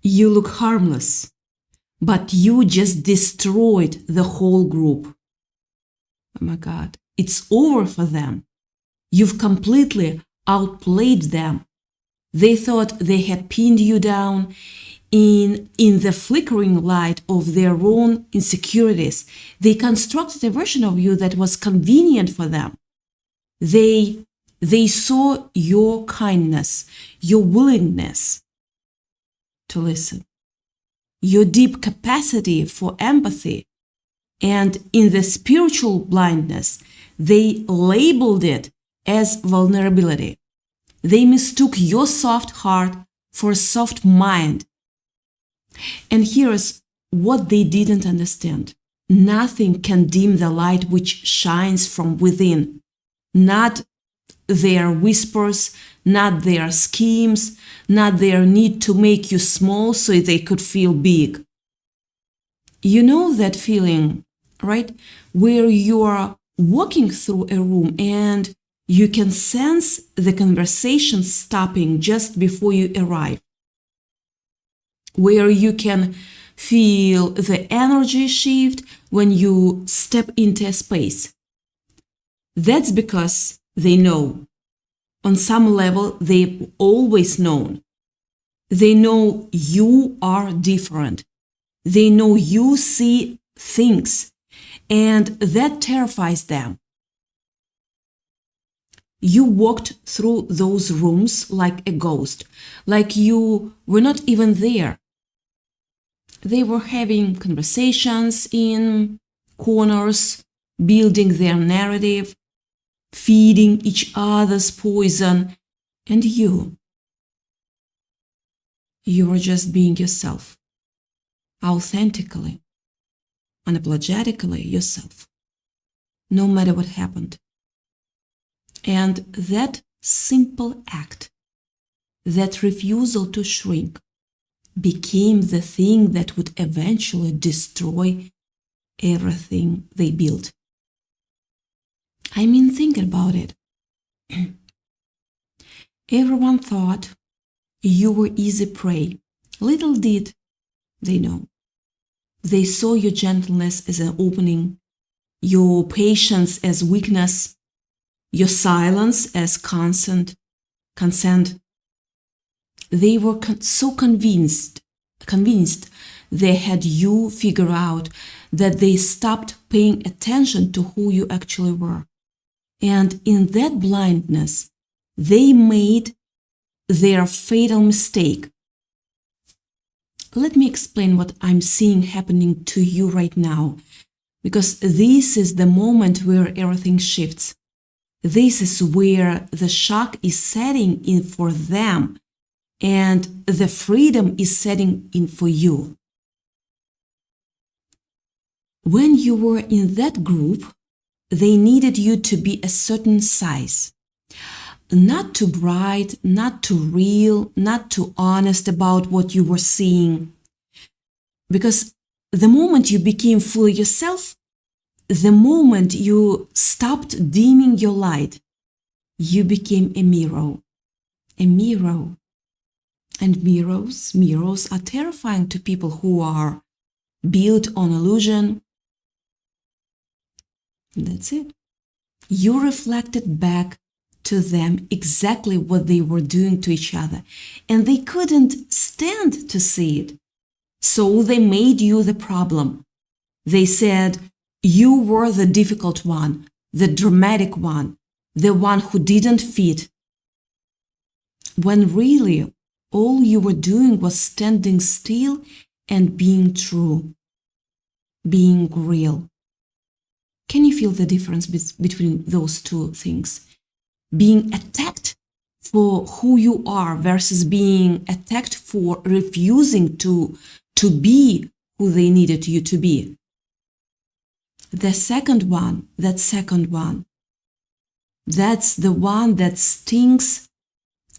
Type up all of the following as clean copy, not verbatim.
You look harmless, but you just destroyed the whole group. Oh my God, it's over for them. You've completely outplayed them. They thought they had pinned you down in the flickering light of their own insecurities. They constructed a version of you that was convenient for them. They saw your kindness, your willingness to listen, your deep capacity for empathy, and in the spiritual blindness, they labeled it as vulnerability. They mistook your soft heart for a soft mind. And here's what they didn't understand. Nothing can dim the light which shines from within. Not their whispers, not their schemes, not their need to make you small so they could feel big. You know that feeling, right? Where you are walking through a room and you can sense the conversation stopping just before you arrive. Where you can feel the energy shift when you step into a space. That's because they know. On some level, they've always known. They know you are different. They know you see things, and that terrifies them. You walked through those rooms like a ghost, like you were not even there. They were having conversations in corners, building their narrative, feeding each other's poison, and you were just being yourself, authentically, unapologetically yourself, no matter what happened. And that simple act, that refusal to shrink, became the thing that would eventually destroy everything they built. I mean, think about it. Everyone thought you were easy prey. Little did they know. They saw your gentleness as an opening, your patience as weakness, your silence as consent. They were so convinced they had you figure out that they stopped paying attention to who you actually were. And in that blindness, they made their fatal mistake. Let me explain what I'm seeing happening to you right now, because this is the moment where everything shifts. This is where the shock is setting in for them, and the freedom is setting in for you. When you were in that group, they needed you to be a certain size. Not too bright, not too real, not too honest about what you were seeing. Because the moment you became fully yourself, the moment you stopped dimming your light, you became a mirror. A mirror. And mirrors are terrifying to people who are built on illusion. That's it. You reflected back to them exactly what they were doing to each other, and they couldn't stand to see it. So they made you the problem. They said you were the difficult one, the dramatic one, the one who didn't fit. When really, all you were doing was standing still and being true, being real. Can you feel the difference between those two things? Being attacked for who you are versus being attacked for refusing to be who they needed you to be. That second one, that's the one that stings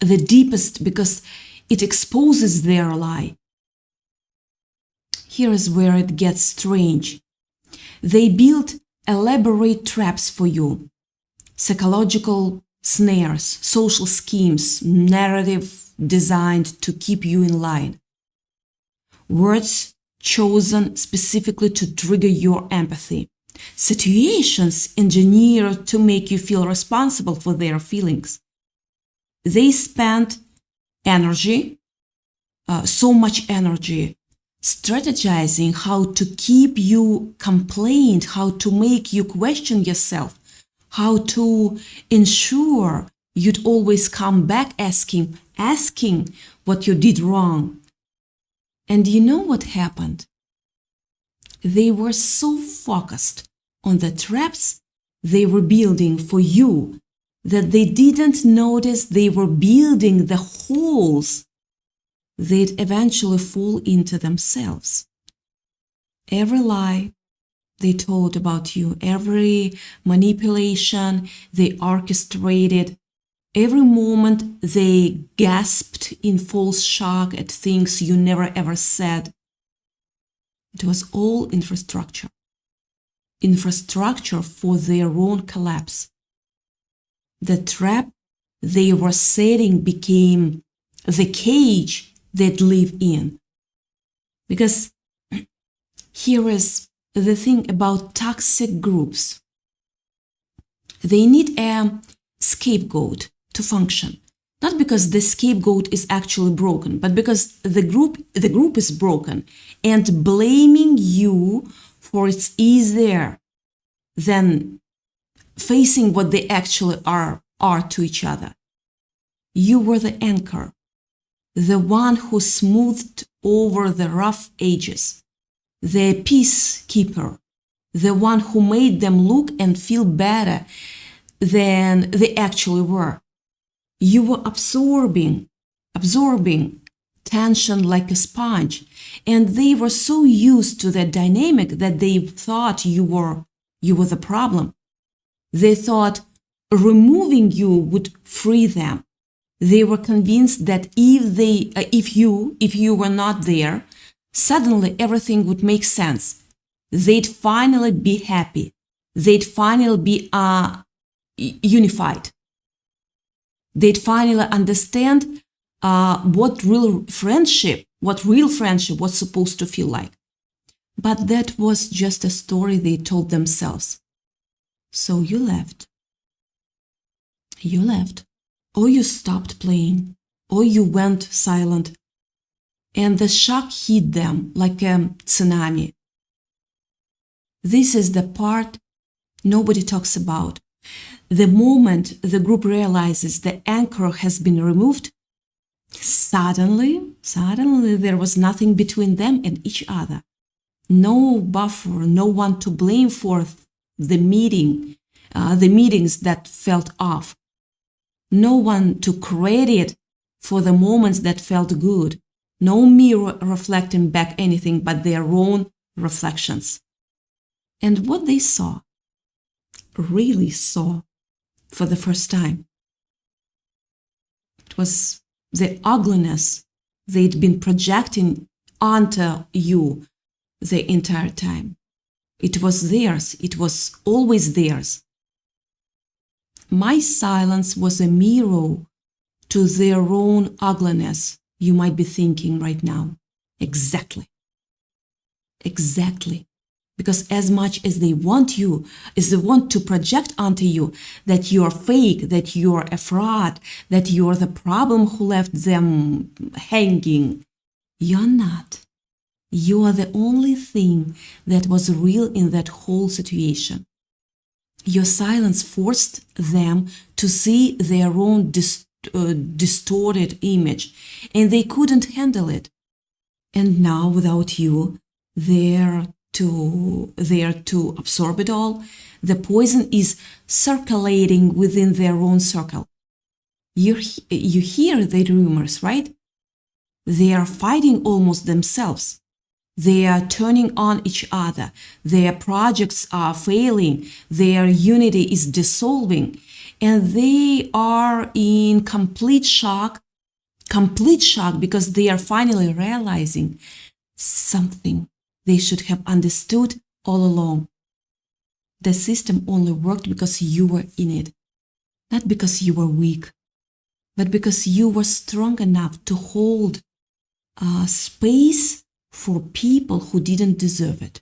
the deepest because it exposes their lie. Here is where it gets strange. They built elaborate traps for you, psychological snares, social schemes, narrative designed to keep you in line. words chosen specifically to trigger your empathy, situations engineered to make you feel responsible for their feelings. They spent energy, so much energy, strategizing how to keep you complained, how to make you question yourself, how to ensure you'd always come back asking what you did wrong. And you know what happened? They were so focused on the traps they were building for you that they didn't notice they were building the holes they'd eventually fall into themselves. Every lie they told about you, every manipulation they orchestrated, every moment they gasped in false shock at things you never ever said, it was all infrastructure. Infrastructure for their own collapse. The trap they were setting became the cage they'd live in. Because here is the thing about toxic groups. They need a scapegoat to function. Not because the scapegoat is actually broken, but because the group is broken, and blaming you for it's easier than facing what they actually are to each other. You were the anchor, the one who smoothed over the rough edges, the peacekeeper, the one who made them look and feel better than they actually were. You were absorbing tension like a sponge, and they were so used to that dynamic that they thought you were the problem. They thought removing you would free them. They were convinced that if you were not there, suddenly everything would make sense. They'd finally be happy. They'd finally be unified. They'd finally understand what real friendship was supposed to feel like. But that was just a story they told themselves. So you left. You left. Or you stopped playing. Or you went silent. And the shock hit them like a tsunami. This is the part nobody talks about. The moment the group realizes the anchor has been removed, suddenly there was nothing between them and each other. No buffer, no one to blame for the meetings that felt off. No one to credit for the moments that felt good. No mirror reflecting back anything but their own reflections. And what they really saw for the first time, it was the ugliness they'd been projecting onto you the entire time. It was theirs. It was always theirs. My silence was a mirror to their own ugliness, you might be thinking right now. Exactly. Because as much as they want to project onto you that you're fake, that you're a fraud, that you're the problem who left them hanging, you're not. You are the only thing that was real in that whole situation. Your silence forced them to see their own distorted image, and they couldn't handle it. And now, without you there to absorb it all, the poison is circulating within their own circle. You hear the rumors, right? They are fighting almost themselves. They are turning on each other. Their projects are failing. Their unity is dissolving. And they are in complete shock because they are finally realizing something they should have understood all along. The system only worked because you were in it, not because you were weak, but because you were strong enough to hold space for people who didn't deserve it.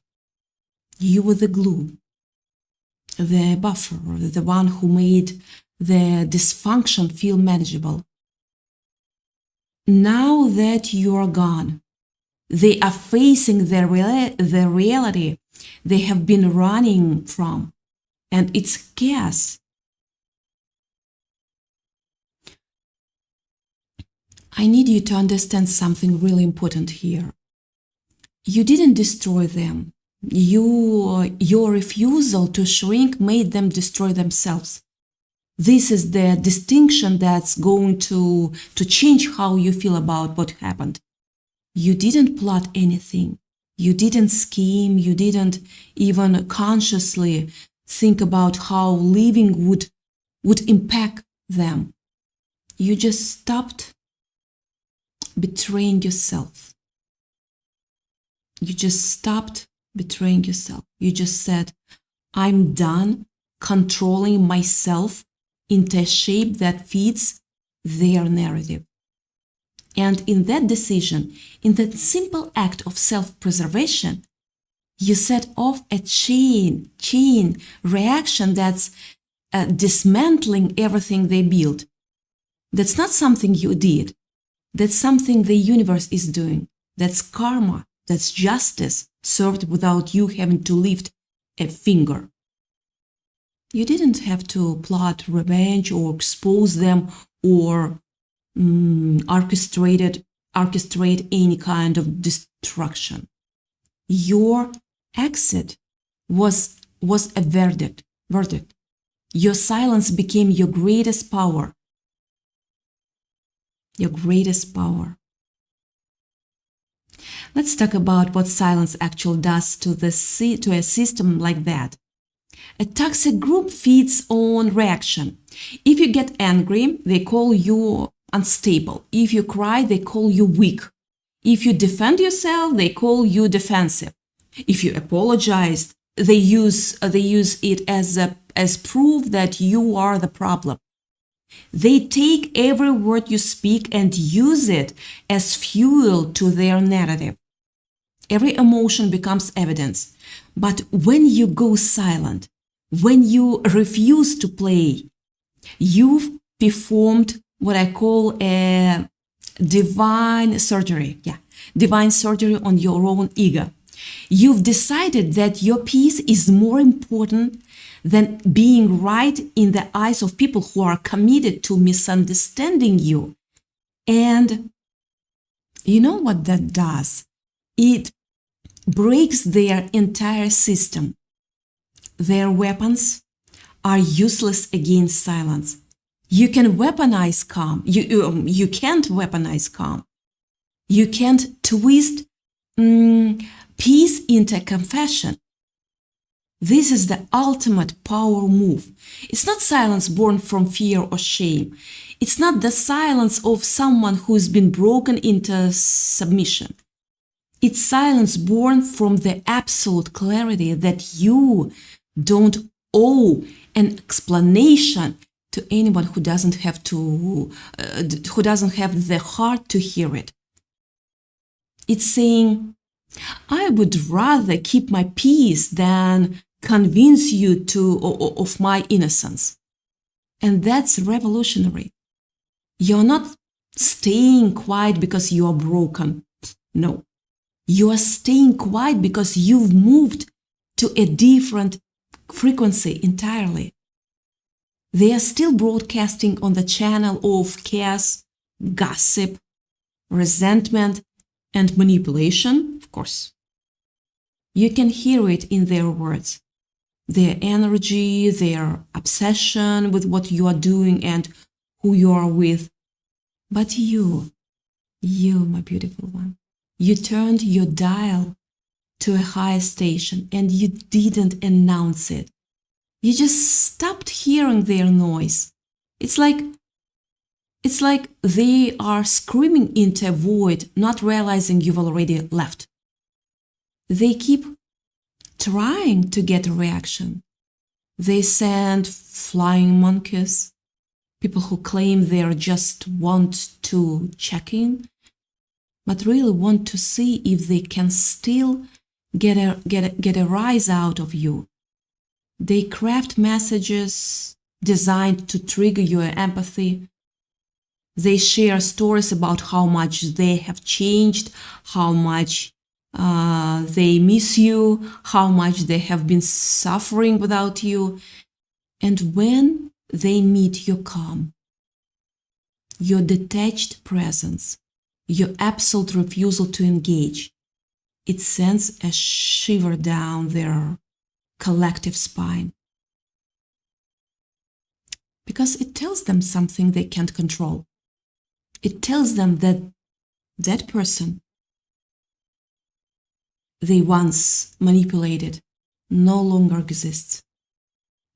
You were the glue, the buffer, the one who made the dysfunction feel manageable. Now that you are gone, they are facing the reality they have been running from, and it's chaos. I need you to understand something really important here. You didn't destroy them. Your refusal to shrink made them destroy themselves. This is the distinction that's going to change how you feel about what happened. You didn't plot anything. You didn't scheme. You didn't even consciously think about how leaving would impact them. You just stopped betraying yourself. You just stopped betraying yourself. You just said, I'm done controlling myself into a shape that fits their narrative. And in that decision, in that simple act of self-preservation, you set off a chain reaction that's dismantling everything they built. That's not something you did. That's something the universe is doing. That's karma. That's justice served without you having to lift a finger. You didn't have to plot revenge or expose them or orchestrate any kind of destruction. Your exit was a verdict. Your silence became your greatest power. Your greatest power. Let's talk about what silence actually does to a system like that. A toxic group feeds on reaction. If you get angry, they call you unstable. If you cry, they call you weak. If you defend yourself, they call you defensive. If you apologize, they use it as proof that you are the problem. They take every word you speak and use it as fuel to their narrative. Every emotion becomes evidence. But when you go silent, when you refuse to play, you've performed what I call a divine surgery. Divine surgery on your own ego. You've decided that your peace is more important than being right in the eyes of people who are committed to misunderstanding you. And you know what that does? It breaks their entire system. Their weapons are useless against silence. You can weaponize calm. You can't weaponize calm. You can't twist peace into confession. This is the ultimate power move. It's not silence born from fear or shame. It's not the silence of someone who's been broken into submission. It's silence born from the absolute clarity that you don't owe an explanation to anyone who doesn't have the heart to hear it. It's saying, I would rather keep my peace than convince you of my innocence. And that's revolutionary. You're not staying quiet because you are broken. No. You are staying quiet because you've moved to a different frequency entirely. They are still broadcasting on the channel of chaos, gossip, resentment, and manipulation, of course. You can hear it in their words, their energy, their obsession with what you are doing and who you are with. But you, my beautiful one, you turned your dial to a higher station and you didn't announce it. You just stopped hearing their noise. It's like they are screaming into a void, not realizing you've already left. They keep trying to get a reaction. They send flying monkeys, people who claim they just want to check in. but really want to see if they can still get a rise out of you. They craft messages designed to trigger your empathy. They share stories about how much they have changed, how much they miss you, how much they have been suffering without you. And when they meet your calm, your detached presence, your absolute refusal to engage, it sends a shiver down their collective spine. Because it tells them something they can't control. It tells them that that person they once manipulated no longer exists.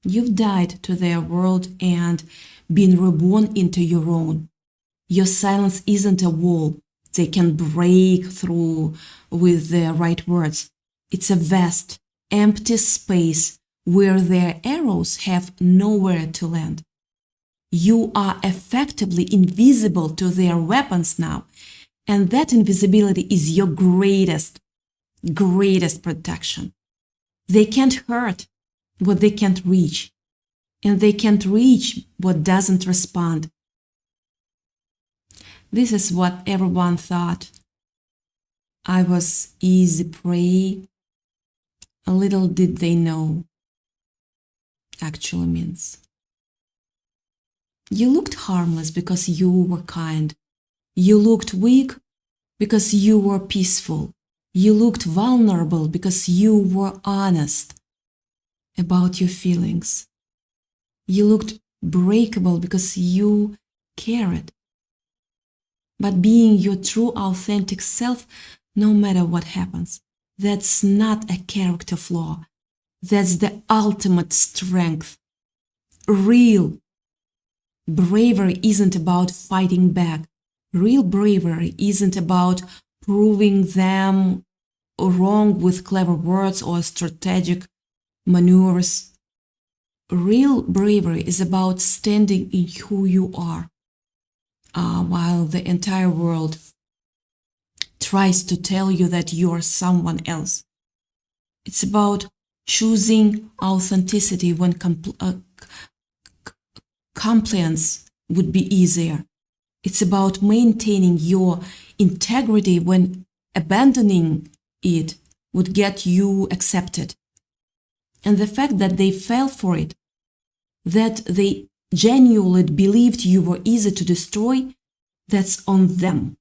You've died to their world and been reborn into your own. Your silence isn't a wall they can break through with the right words. It's a vast, empty space where their arrows have nowhere to land. You are effectively invisible to their weapons now, and that invisibility is your greatest protection. They can't hurt what they can't reach, and they can't reach what doesn't respond. This is what everyone thought. I was easy prey. Little did they know actually means. You looked harmless because you were kind. You looked weak because you were peaceful. You looked vulnerable because you were honest about your feelings. You looked breakable because you cared. But being your true, authentic self, no matter what happens, that's not a character flaw. That's the ultimate strength. Real bravery isn't about fighting back. Real bravery isn't about proving them wrong with clever words or strategic maneuvers. Real bravery is about standing in who you are, while the entire world tries to tell you that you are someone else. It's about choosing authenticity when compliance would be easier. It's about maintaining your integrity when abandoning it would get you accepted. And the fact that they fell for it, that they genuinely believed you were easy to destroy, that's on them.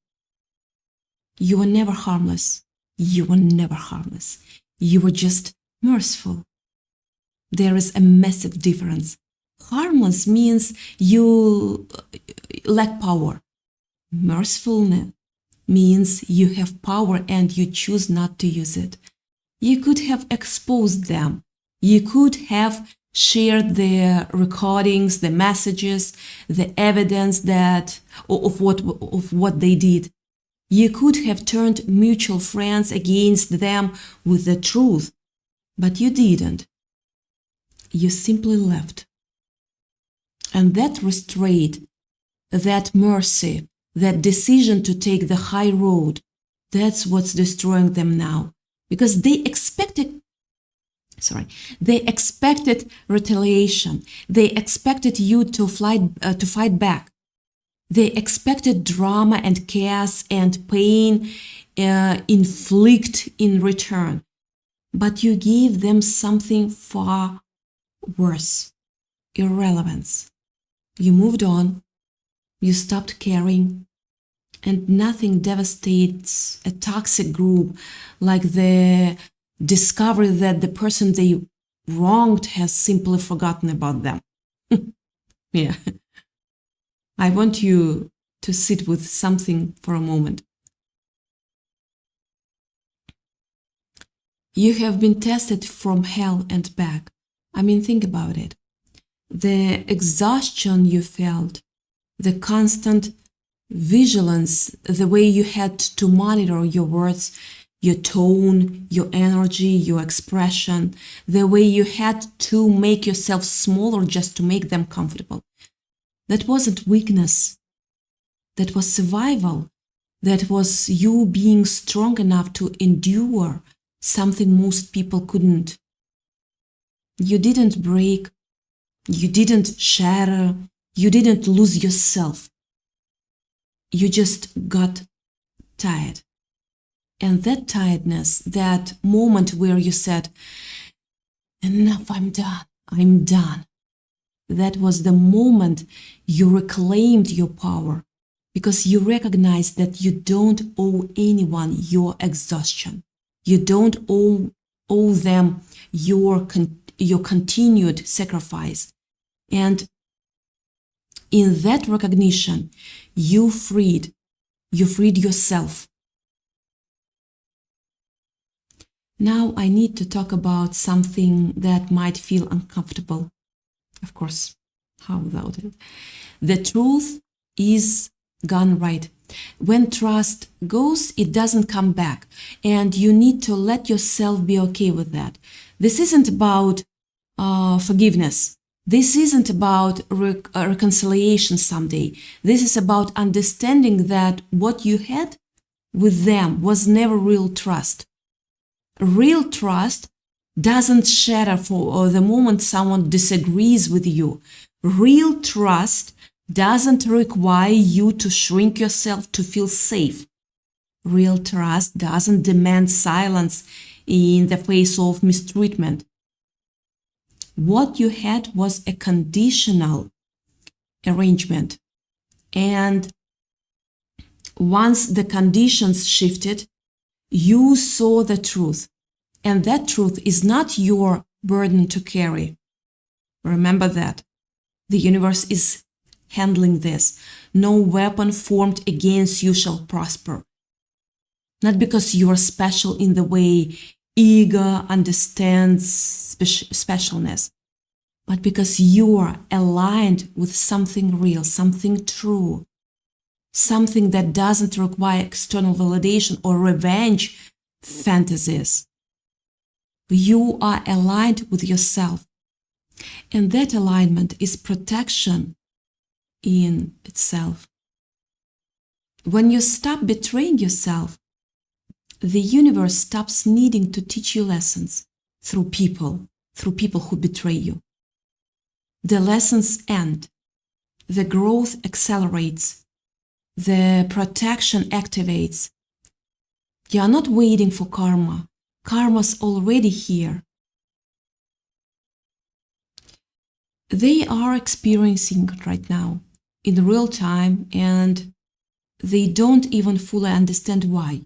You were never harmless. You were never harmless. You were just merciful. There is a massive difference. Harmless means you lack power. Mercifulness means you have power and you choose not to use it. You could have exposed them. You could have shared the recordings, the messages, the evidence of what they did. You could have turned mutual friends against them with the truth, but you didn't. You simply left. And that restraint, that mercy, that decision to take the high road, that's what's destroying them now. Because they expected retaliation. They expected you to fight back. They expected drama and chaos and pain inflict in return. But you gave them something far worse: irrelevance. You moved on. You stopped caring. And nothing devastates a toxic group like the discovery that the person they wronged has simply forgotten about them. Yeah. I want you to sit with something for a moment. You have been tested from hell and back. I mean, think about it. The exhaustion you felt, the constant vigilance, the way you had to monitor your words, your tone, your energy, your expression, the way you had to make yourself smaller just to make them comfortable. That wasn't weakness. That was survival. That was you being strong enough to endure something most people couldn't. You didn't break, you didn't shatter, you didn't lose yourself. You just got tired. And that tiredness, that moment where you said, enough, I'm done. That was the moment you reclaimed your power, because you recognized that you don't owe anyone your exhaustion. You don't owe them your continued sacrifice. And in that recognition, you freed yourself. Now I need to talk about something that might feel uncomfortable. Of course, how without it? The truth is gone, right? When trust goes, it doesn't come back. And you need to let yourself be okay with that. This isn't about forgiveness. This isn't about reconciliation someday. This is about understanding that what you had with them was never real trust. Real trust doesn't shatter for the moment someone disagrees with you. Real trust doesn't require you to shrink yourself to feel safe. Real trust doesn't demand silence in the face of mistreatment. What you had was a conditional arrangement. And once the conditions shifted, you saw the truth. And that truth is not your burden to carry. Remember that. The universe is handling this. No weapon formed against you shall prosper. Not because you are special in the way ego understands specialness, but because you are aligned with something real, something true, something that doesn't require external validation or revenge fantasies. You are aligned with yourself. And that alignment is protection in itself. When you stop betraying yourself, the universe stops needing to teach you lessons through people who betray you. The lessons end. The growth accelerates. The protection activates. You are not waiting for karma. Karma's already here. They are experiencing it right now in real time, and they don't even fully understand why.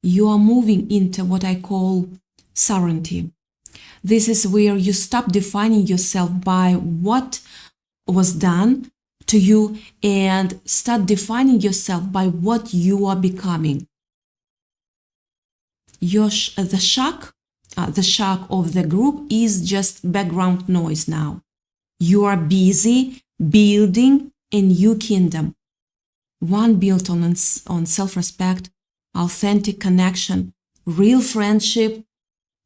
You are moving into what I call sovereignty. This is where you stop defining yourself by what was done to you and start defining yourself by what you are becoming. The shock of the group is just background noise now. You are busy building a new kingdom, one built on self-respect, authentic connection, real friendship,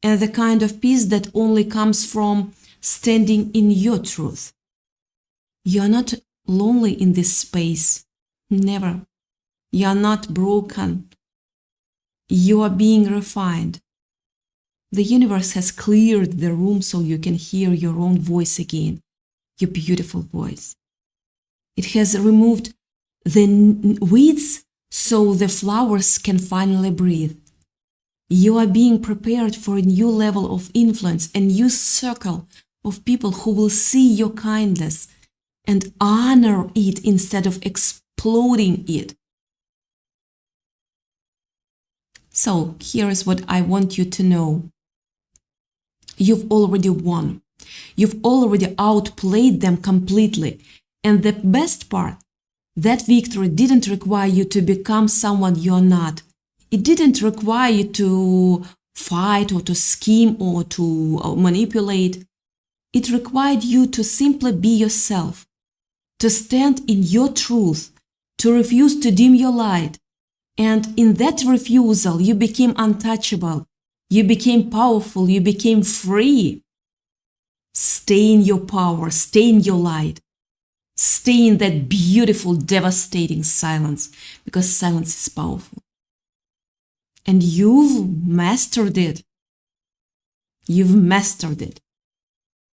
and the kind of peace that only comes from standing in your truth. You are not lonely in this space. Never. You are not broken. You are being refined. The universe has cleared the room so you can hear your own voice again, your beautiful voice. It has removed the weeds so the flowers can finally breathe. You are being prepared for a new level of influence, a new circle of people who will see your kindness and honor it instead of exploding it. So here is what I want you to know. You've already won. You've already outplayed them completely. And the best part, that victory didn't require you to become someone you're not. It didn't require you to fight or to scheme or to manipulate. It required you to simply be yourself, to stand in your truth, to refuse to dim your light. And in that refusal, you became untouchable. You became powerful. You became free. Stay in your power. Stay in your light. Stay in that beautiful, devastating silence, because silence is powerful. And you've mastered it. You've mastered it.